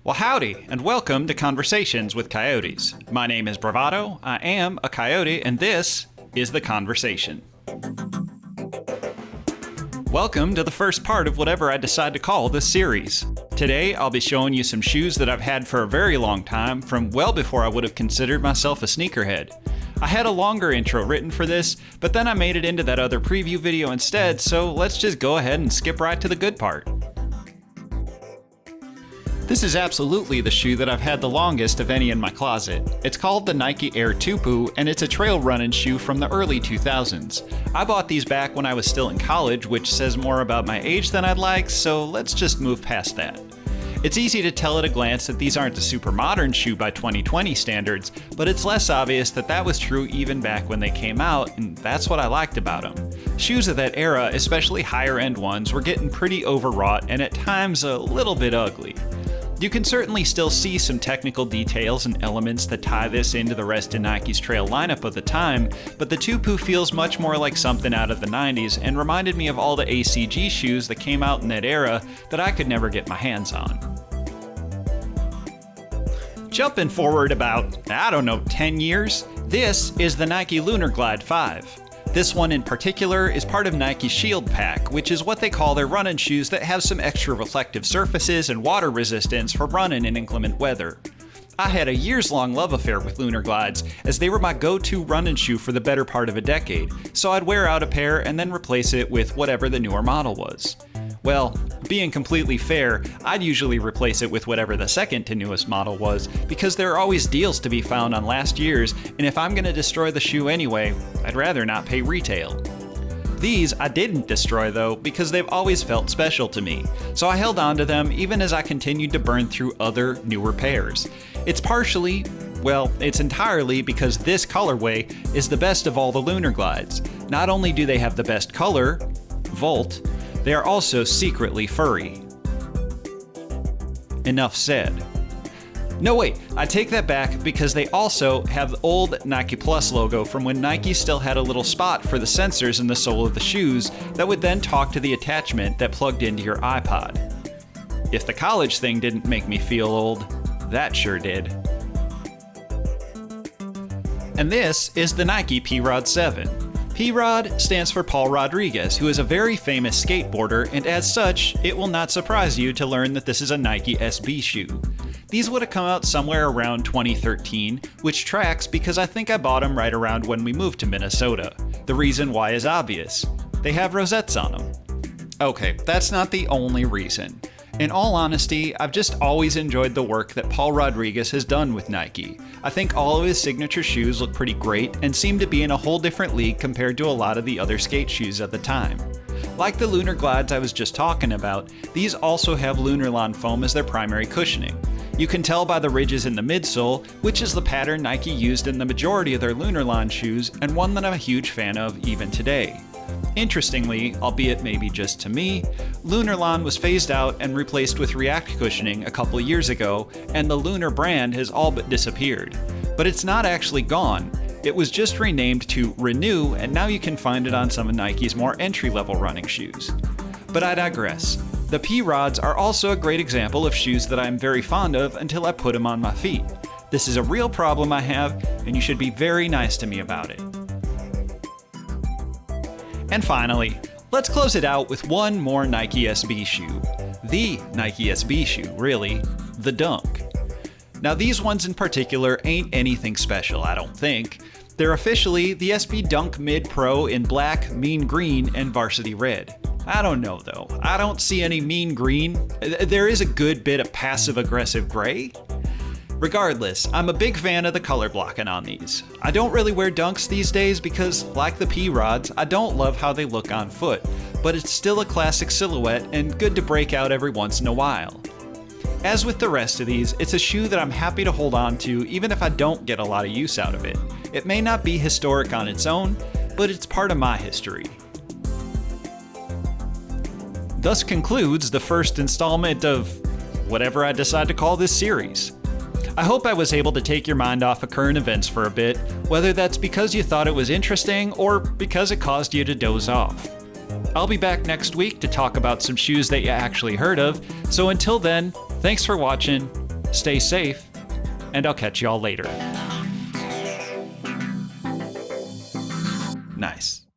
Well, howdy, and welcome to Conversations with Coyotes. My name is Bravado, I am a coyote, and this is The Conversation. Welcome to the first part of whatever I decide to call this series. Today, I'll be showing you some shoes that I've had for a very long time, from well before I would have considered myself a sneakerhead. I had a longer intro written for this, but then I made it into that other preview video instead, so let's just go ahead and skip right to the good part. This is absolutely the shoe that I've had the longest of any in my closet. It's called the Nike Air Tupu, and it's a trail running shoe from the early 2000s. I bought these back when I was still in college, which says more about my age than I'd like, so let's just move past that. It's easy to tell at a glance that these aren't a super modern shoe by 2020 standards, but it's less obvious that that was true even back when they came out, and that's what I liked about them. Shoes of that era, especially higher end ones, were getting pretty overwrought and at times a little bit ugly. You can certainly still see some technical details and elements that tie this into the rest of Nike's trail lineup of the time, but the Tupu feels much more like something out of the 90s and reminded me of all the ACG shoes that came out in that era that I could never get my hands on. Jumping forward about, 10 years, this is the Nike Lunar Glide 5. This one in particular is part of Nike's Shield Pack, which is what they call their running shoes that have some extra reflective surfaces and water resistance for running in inclement weather. I had a years-long love affair with Lunar Glides, as they were my go-to running shoe for the better part of a decade, so I'd wear out a pair and then replace it with whatever the newer model was. Well, being completely fair, I'd usually replace it with whatever the second to newest model was, because there are always deals to be found on last year's, and if I'm gonna destroy the shoe anyway, I'd rather not pay retail. These I didn't destroy though, because they've always felt special to me, so I held on to them even as I continued to burn through other, newer pairs. It's entirely because this colorway is the best of all the Lunar Glides. Not only do they have the best color, Volt, they are also secretly furry. Enough said. No wait, I take that back because they also have the old Nike Plus logo from when Nike still had a little spot for the sensors in the sole of the shoes that would then talk to the attachment that plugged into your iPod. If the college thing didn't make me feel old, that sure did. And this is the Nike P-Rod 7. P-Rod stands for Paul Rodriguez, who is a very famous skateboarder, and as such, it will not surprise you to learn that this is a Nike SB shoe. These would have come out somewhere around 2013, which tracks because I think I bought them right around when we moved to Minnesota. The reason why is obvious. They have rosettes on them. Okay, that's not the only reason. In all honesty, I've just always enjoyed the work that Paul Rodriguez has done with Nike. I think all of his signature shoes look pretty great and seem to be in a whole different league compared to a lot of the other skate shoes at the time. Like the Lunar Glides I was just talking about, these also have Lunarlon foam as their primary cushioning. You can tell by the ridges in the midsole, which is the pattern Nike used in the majority of their Lunarlon shoes, and one that I'm a huge fan of even today. Interestingly, albeit maybe just to me, Lunarlon was phased out and replaced with React cushioning a couple years ago, and the Lunar brand has all but disappeared. But it's not actually gone. It was just renamed to Renew, and now you can find it on some of Nike's more entry-level running shoes. But I digress. The P-Rods are also a great example of shoes that I'm very fond of until I put them on my feet. This is a real problem I have, and you should be very nice to me about it. And finally, let's close it out with one more Nike SB shoe. The Nike SB shoe, really. The Dunk. Now these ones in particular ain't anything special, I don't think. They're officially the SB Dunk Mid Pro in black, mean green, and varsity red. I don't know though, I don't see any mean green. There is a good bit of passive-aggressive gray. Regardless, I'm a big fan of the color blocking on these. I don't really wear Dunks these days because, like the P-Rods, I don't love how they look on foot, but it's still a classic silhouette and good to break out every once in a while. As with the rest of these, it's a shoe that I'm happy to hold on to even if I don't get a lot of use out of it. It may not be historic on its own, but it's part of my history. Thus concludes the first installment of whatever I decide to call this series. I hope I was able to take your mind off of current events for a bit, whether that's because you thought it was interesting or because it caused you to doze off. I'll be back next week to talk about some shoes that you actually heard of, so until then, thanks for watching, stay safe, and I'll catch y'all later. Nice.